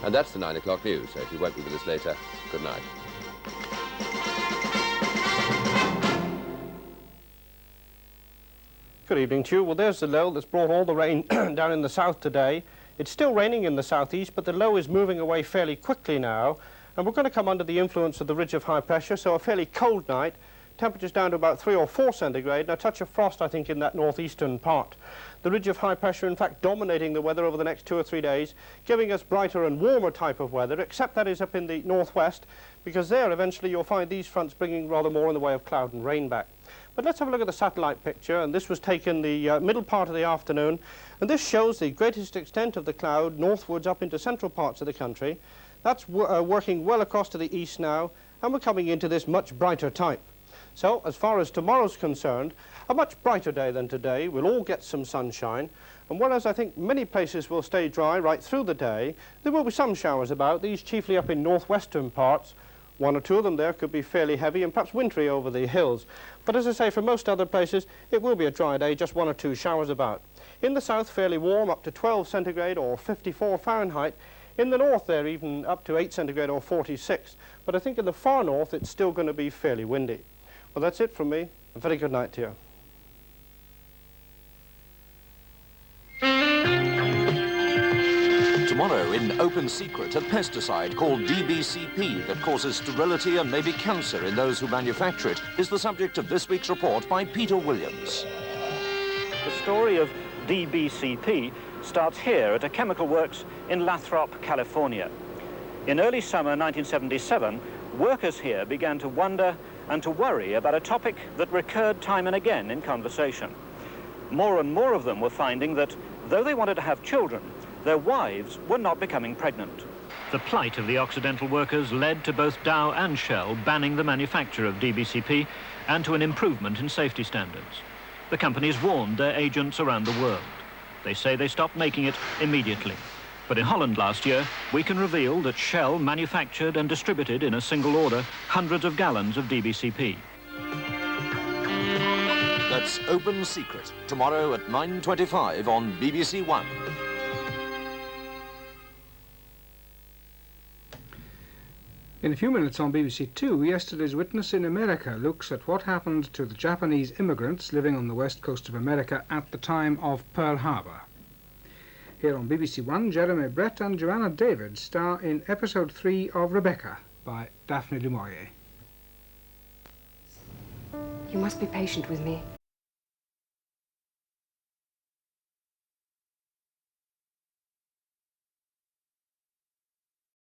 And that's the 9 o'clock news, so if you won't be with us later, good night. Good evening to you. Well, there's the low that's brought all the rain down in the south today. It's still raining in the southeast, but the low is moving away fairly quickly now. And we're going to come under the influence of the ridge of high pressure, so a fairly cold night. Temperatures down to about 3 or 4 centigrade, and a touch of frost, I think, in that northeastern part. The ridge of high pressure, in fact, dominating the weather over the next 2 or 3 days, giving us brighter and warmer type of weather, except that is up in the northwest, because there eventually you'll find these fronts bringing rather more in the way of cloud and rain back. But let's have a look at the satellite picture, and this was taken the middle part of the afternoon, and this shows the greatest extent of the cloud northwards up into central parts of the country. That's working well across to the east now, and we're coming into this much brighter type. So, as far as tomorrow's concerned, a much brighter day than today. We'll all get some sunshine, and whereas I think many places will stay dry right through the day, there will be some showers about, these chiefly up in northwestern parts. 1 or 2 of them there could be fairly heavy and perhaps wintry over the hills. But as I say, for most other places, it will be a dry day, just 1 or 2 showers about. In the south, fairly warm, up to 12 centigrade or 54 Fahrenheit. In the north there, even up to 8 centigrade or 46. But I think in the far north, it's still going to be fairly windy. Well, that's it from me. A very good night to you. Tomorrow, in Open Secret, a pesticide called DBCP that causes sterility and maybe cancer in those who manufacture it is the subject of this week's report by Peter Williams. The story of DBCP starts here at a chemical works in Lathrop, California. In early summer 1977, workers here began to wonder and to worry about a topic that recurred time and again in conversation. More and more of them were finding that, though they wanted to have children, their wives were not becoming pregnant. The plight of the Occidental workers led to both Dow and Shell banning the manufacture of DBCP and to an improvement in safety standards. The companies warned their agents around the world. They say they stopped making it immediately. But in Holland last year, we can reveal that Shell manufactured and distributed in a single order hundreds of gallons of DBCP. That's Open Secret, tomorrow at 9:25 on BBC1. In a few minutes on BBC2, Yesterday's Witness in America looks at what happened to the Japanese immigrants living on the west coast of America at the time of Pearl Harbor. Here on BBC1, Jeremy Brett and Joanna David star in episode 3 of Rebecca by Daphne du Maurier. You must be patient with me.